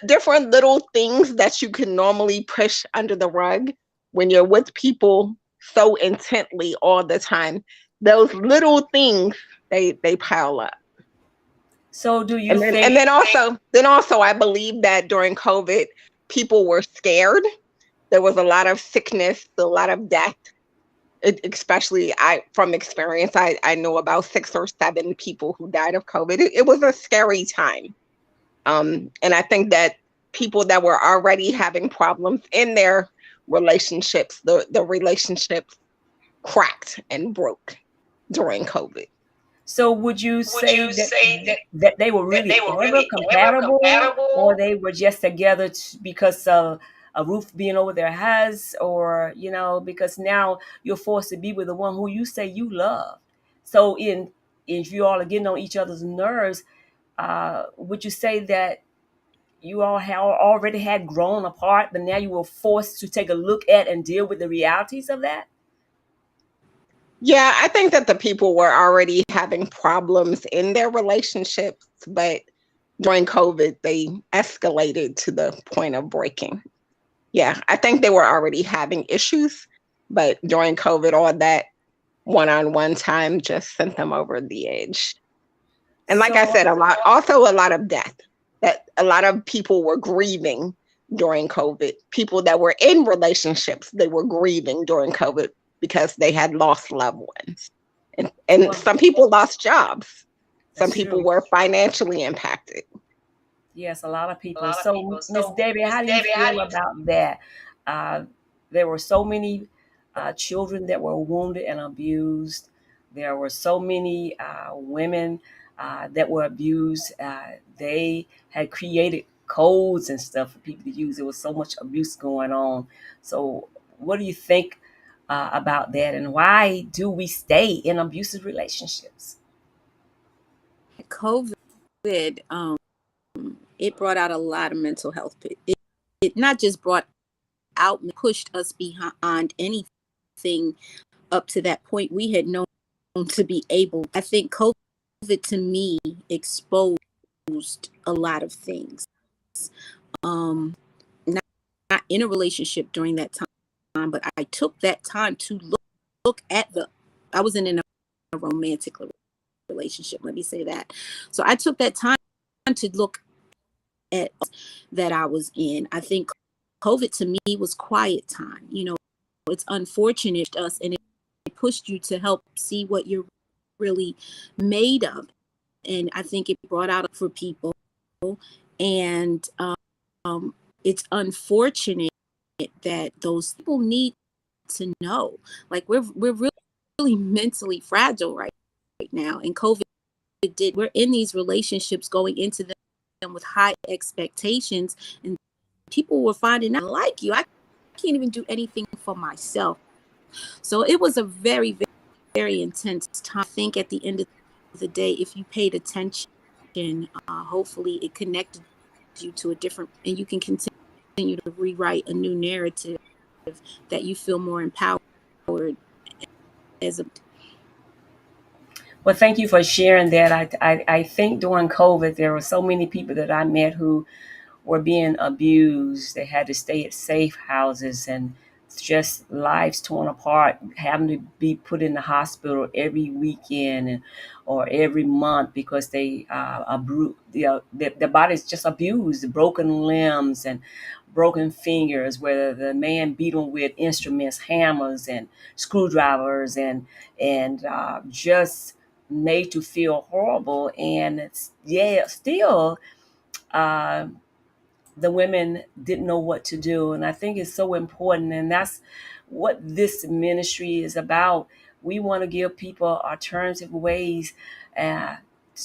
different little things that you can normally push under the rug when you're with people so intently all the time. Those little things, they pile up. So do you And then, think and then also, I believe that during COVID, people were scared. There was a lot of sickness, a lot of death. Especially from experience, I know about 6 or 7 people who died of COVID. It was a scary time. And I think that people that were already having problems in their relationships, the relationships cracked and broke during COVID. so? Would you Would say you say that they were that really they were ever really ever compatible, or compatible? they were just together because of a roof being over their heads, or because now you're forced to be with the one who you say you love? So, if you all are getting on each other's nerves, would you say that you all have already had grown apart, but now you were forced to take a look at and deal with the realities of that? Yeah, I think that the people were already having problems in their relationships, but during COVID, they escalated to the point of breaking. Yeah, I think they were already having issues, but during COVID, all that one-on-one time just sent them over the edge. And like I So said, a lot of death. That a lot of people were grieving during COVID. People that were in relationships, they were grieving during COVID because they had lost loved ones. And well, some people lost jobs. Some that's people true. were financially impacted. Yes, a lot of people. So, Miss Debbie, how do you feel about that? Uh, there were so many children that were wounded and abused. There were so many women that were abused. They had created codes and stuff for people to use. There was so much abuse going on. So, what do you think about that? And why do we stay in abusive relationships? COVID, it brought out a lot of mental health. It not just brought out, pushed us beyond anything up to that point we had known to be able. I think COVID to me exposed a lot of things. Um, not in a relationship during that time, but I took that time to look at I wasn't in a romantic relationship. Let me say that. So I took that time to look at that I was in. I think COVID to me was quiet time. It's unfortunate to us, and it pushed you to help see what you're really made of. And I think it brought out for people. And it's unfortunate that those people need to know. Like we're really mentally fragile right now, and COVID we're in these relationships going into them with high expectations, and people were finding out, like you, I can't even do anything for myself. So it was a very, very, very intense time. I think at the end of the day, if you paid attention, hopefully it connected you to a different, and you can continue to rewrite a new narrative that you feel more empowered as a. Well, thank you for sharing that. I think during COVID, there were so many people that I met who were being abused. They had to stay at safe houses and just lives torn apart, having to be put in the hospital every weekend or every month because they their bodies just abused, broken limbs and broken fingers, where the man beat them with instruments, hammers and screwdrivers, and just made to feel horrible. And it's, yeah, still. Uh, the women didn't know what to do. And I think it's so important. And that's what this ministry is about. We want to give people alternative ways uh,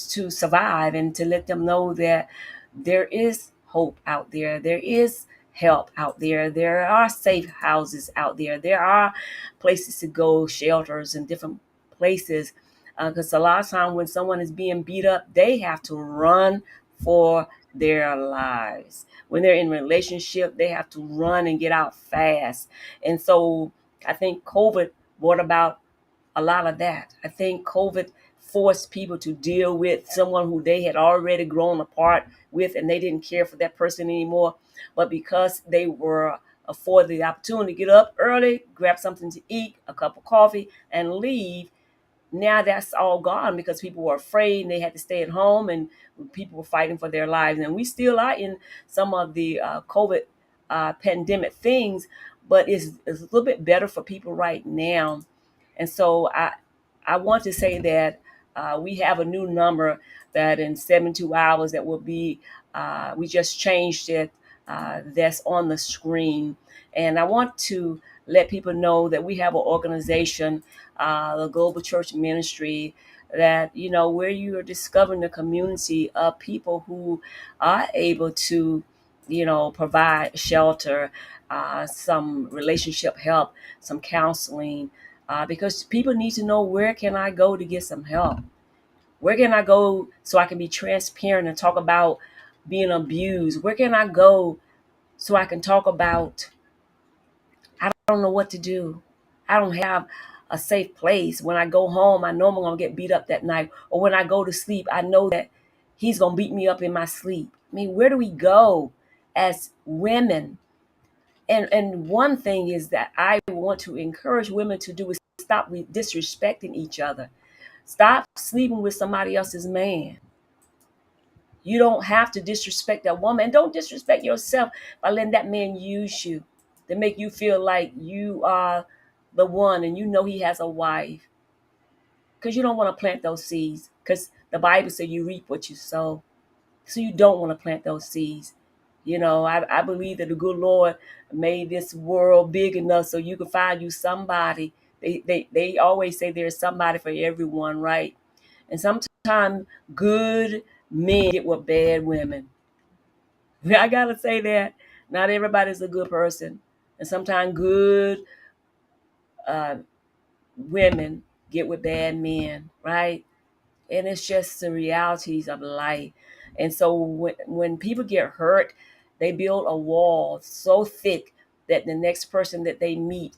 to survive and to let them know that there is hope out there. There is help out there. There are safe houses out there. There are places to go, shelters and different places. Because a lot of time when someone is being beat up, they have to run for their lives. When they're in a relationship, they have to run and get out fast. And so I think COVID brought about a lot of that. I think COVID forced people to deal with someone who they had already grown apart with, and they didn't care for that person anymore. But because they were afforded the opportunity to get up early, grab something to eat, a cup of coffee, and leave, now that's all gone because people were afraid and they had to stay at home, and people were fighting for their lives. And we still are in some of the COVID pandemic things, but it's a little bit better for people right now. And so I want to say that we have a new number that in 72 hours that will be, we just changed it, that's on the screen. And I want to let people know that we have an organization, the Global Church Ministry, that, where you are discovering the community of people who are able to, provide shelter, some relationship help, some counseling, because people need to know, where can I go to get some help? Where can I go so I can be transparent and talk about being abused? Where can I go so I can talk about, I don't know what to do? I don't have a safe place. When I go home, I know I'm going to get beat up that night. Or when I go to sleep, I know that he's going to beat me up in my sleep. I mean, where do we go as women? And one thing is that I want to encourage women to do is stop disrespecting each other. Stop sleeping with somebody else's man. You don't have to disrespect that woman. And don't disrespect yourself by letting that man use you to make you feel like you are the one and you know he has a wife. Because you don't want to plant those seeds. Because the Bible says you reap what you sow. So you don't want to plant those seeds. I believe that the good Lord made this world big enough so you can find you somebody. They always say there's somebody for everyone, right? And sometimes good men get with bad women. I gotta say that not everybody's a good person, and sometimes good uh, women get with bad men, right? And it's just the realities of life. And so when people get hurt, they build a wall so thick that the next person that they meet,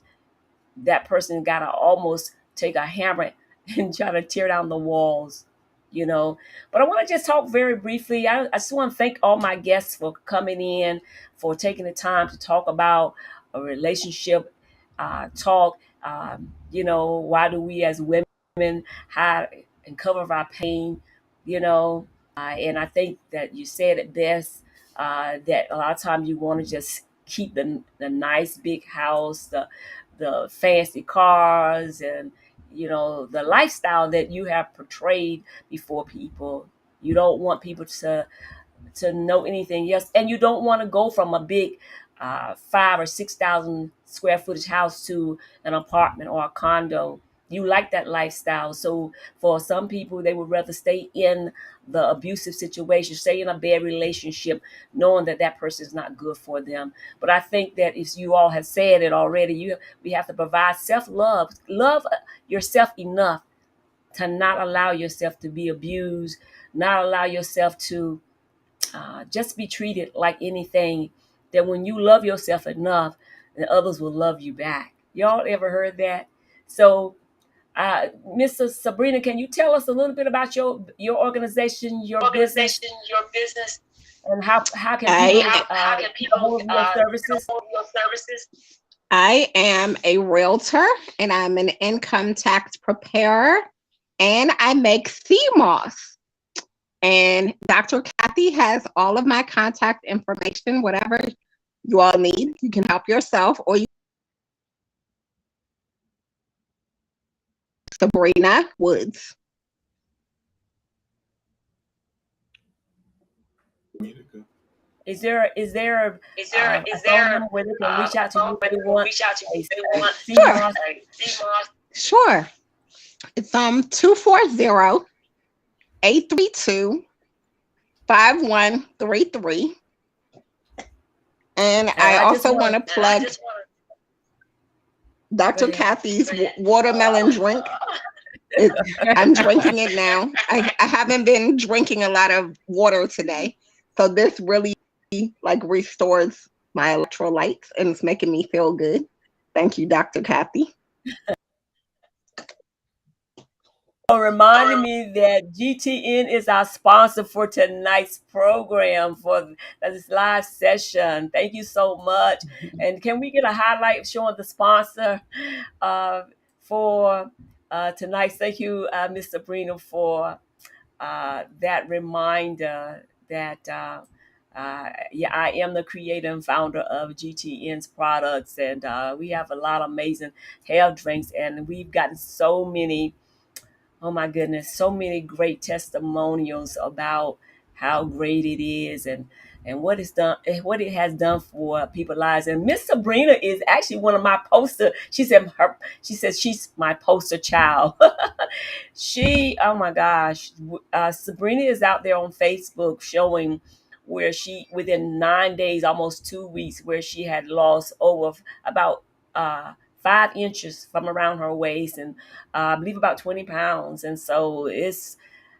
that person gotta almost take a hammer and try to tear down the walls, you know. But I want to just talk very briefly. I just want to thank all my guests for coming in, for taking the time to talk about a relationship talk. Why do we as women hide and cover our pain, you know? And I think that you said it best, that a lot of times you want to just keep the nice big house, the fancy cars, and the lifestyle that you have portrayed before people. You don't want people to know anything else, and you don't want to go from a big 5 or 6 thousand square footage house to an apartment or a condo. You like that lifestyle. So for some people, they would rather stay in the abusive situation, stay in a bad relationship, knowing that that person is not good for them. But I think that, if you all have said it already, we have to provide self-love. Love yourself enough to not allow yourself to be abused, not allow yourself to just be treated like anything. That when you love yourself enough, then others will love you back. Y'all ever heard that? So, Mr. Sabrina, can you tell us a little bit about your organization, your business, and how can people get hold of your services? I am a realtor and I'm an income tax preparer and I make sea moss. And Dr. Kathy has all of my contact information, whatever you all need. You can help yourself, or Sabrina Woods. Is there a phone number where they can reach out to you if they want a CMOS? Sure. It's 240-832-5133. And I also want to plug Dr. Kathy's watermelon drink. I'm drinking it now. I haven't been drinking a lot of water today. So this really restores my electrolytes and it's making me feel good. Thank you, Dr. Kathy. Reminding me that GTN is our sponsor for tonight's program, for this live session. Thank you so much. And can we get a highlight showing the sponsor for tonight? Thank you, Ms. Sabrina, for that reminder that I am the creator and founder of GTN's products, and we have a lot of amazing health drinks, and we've gotten so many. Oh my goodness, so many great testimonials about how great it is, and what it's done, what it has done for people's lives. And Miss Sabrina is actually one of my poster. She said she's my poster child. Oh my gosh, Sabrina is out there on Facebook showing where she, within 9 days, almost 2 weeks, where she had lost over about 5 inches from around her waist, and I believe about 20 pounds. And so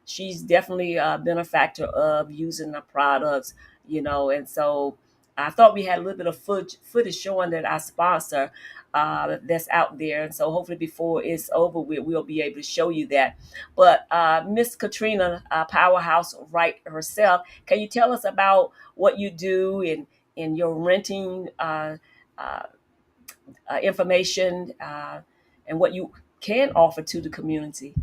she's definitely been a factor of using the products, and so I thought we had a little bit of footage showing that our sponsor that's out there. And so hopefully before it's over, we'll be able to show you that. But Miss Katrina, Powerhouse Right herself, can you tell us about what you do in your renting uh, information and what you can offer to the community?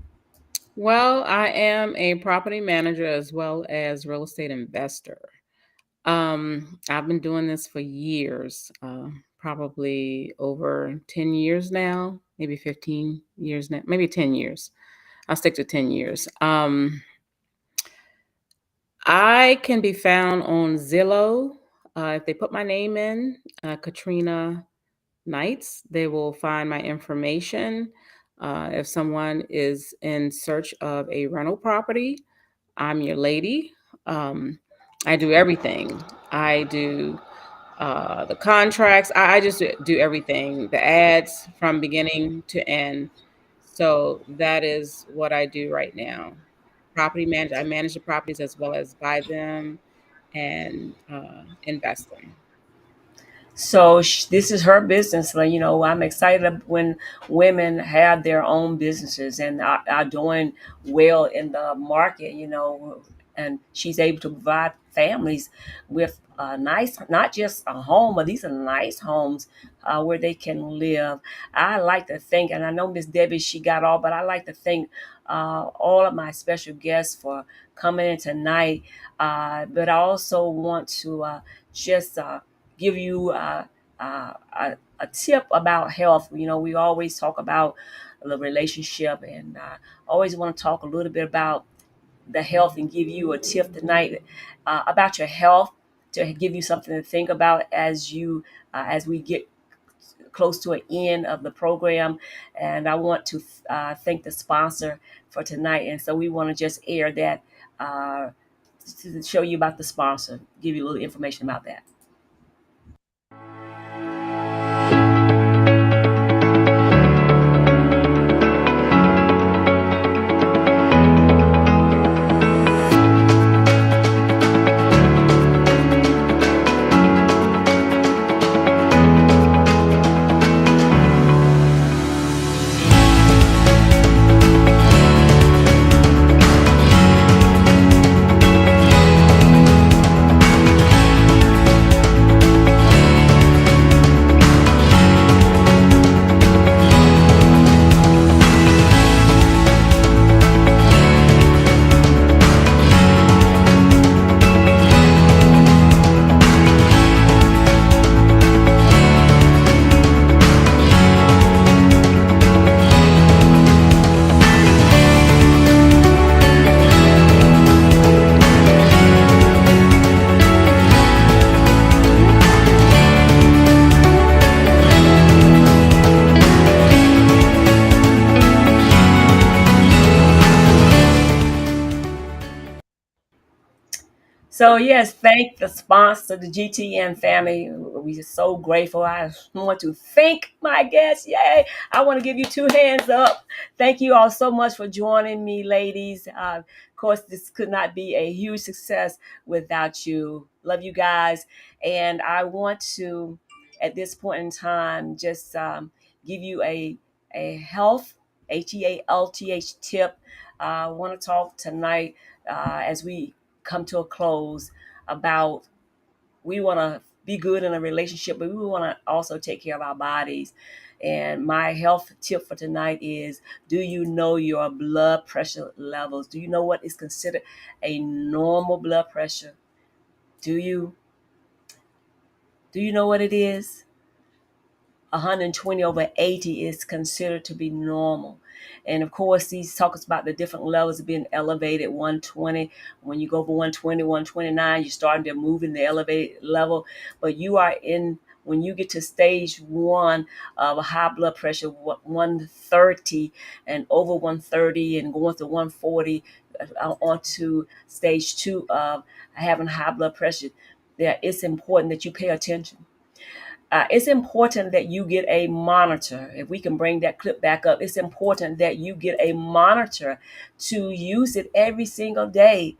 Well, I am a property manager as well as real estate investor. I've been doing this for years, probably over 10 years now, maybe 15 years now, maybe 10 years. I'll stick to 10 years. I can be found on Zillow. If they put my name in, Katrina Knights, they will find my information. If someone is in search of a rental property, I'm your lady. I do everything. I do the contracts. I just do everything, the ads from beginning to end. So that is what I do right now. Property manager. I manage the properties as well as buy them and invest them. So this is her business. Like, I'm excited when women have their own businesses and are doing well in the market, and she's able to provide families with a nice, not just a home, but these are nice homes where they can live. I like to think, and I know Miss Debbie, she got all, but I like to thank all of my special guests for coming in tonight. But I also want to just give you a tip about health. We always talk about the relationship, and always want to talk a little bit about the health and give you a tip tonight about your health to give you something to think about as we get close to an end of the program. And I want to thank the sponsor for tonight, and so we want to just air that to show you about the sponsor, give you a little information about that. So yes, thank the sponsor, the GTN family. We are so grateful. I want to thank my guests. Yay! I want to give you two hands up. Thank you all so much for joining me, ladies. Of course, this could not be a huge success without you. Love you guys, and I want to, at this point in time, just give you a health HEALTH tip. I want to talk tonight as we come to a close about we want to be good in a relationship, but we want to also take care of our bodies. And my health tip for tonight is, do you know your blood pressure levels? Do you know what is considered a normal blood pressure? Do you know what it is? 120/80 is considered to be normal. And of course, these talks about the different levels of being elevated. 120, when you go for 120, 129, you're starting to move in the elevated level. But you are in, when you get to stage one of a high blood pressure, 130 and over 130 and going to 140, on to stage two of having high blood pressure, it's important that you pay attention. It's important that you get a monitor. If we can bring that clip back up, it's important that you get a monitor to use it every single day.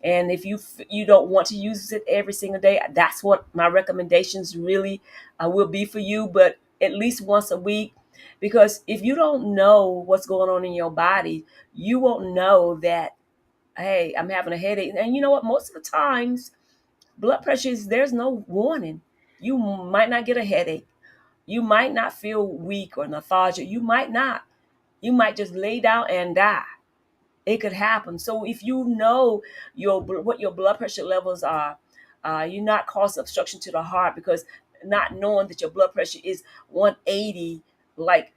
And if you don't want to use it every single day, that's what my recommendations really will be for you. But at least once a week, because if you don't know what's going on in your body, you won't know that, hey, I'm having a headache. And you know what? Most of the times, blood pressure is, there's no warning. You might not get a headache. You might not feel weak or lethargic. You might not. You might just lay down and die. It could happen. So if you know what your blood pressure levels are, you're not causing obstruction to the heart, because not knowing that your blood pressure is 180, like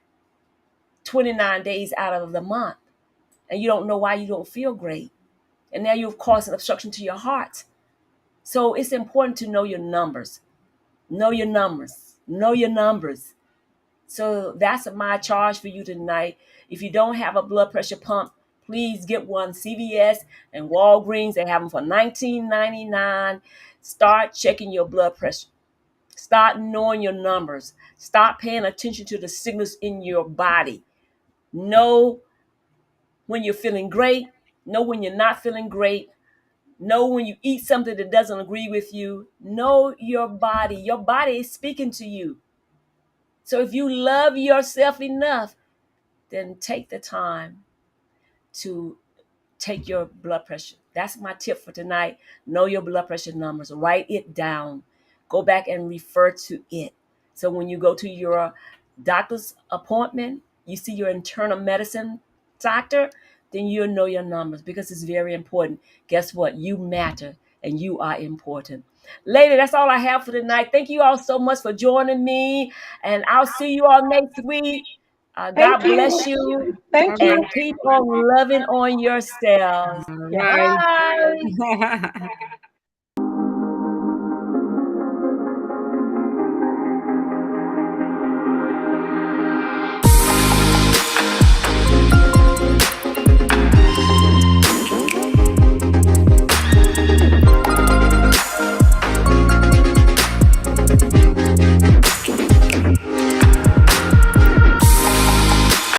29 days out of the month, and you don't know why you don't feel great, and now you've caused an obstruction to your heart. So it's important to know your numbers. Know your numbers. Know your numbers. So that's my charge for you tonight. If you don't have a blood pressure pump, please get one. CVS and Walgreens, they have them for $19.99. Start checking your blood pressure. Start knowing your numbers. Start paying attention to the signals in your body. Know when you're feeling great. Know when you're not feeling great. Know when you eat something that doesn't agree with you. Know your body. Your body is speaking to you. So if you love yourself enough, then take the time to take your blood pressure. That's my tip for tonight. Know your blood pressure numbers. Write it down. Go back and refer to it. So when you go to your doctor's appointment, you see your internal medicine doctor, then you'll know your numbers, because it's very important. Guess what? You matter and you are important. Lady, that's all I have for tonight. Thank you all so much for joining me, and I'll see you all next week. God Thank bless you. you, Thank you. and keep on loving on yourselves. All Bye. right.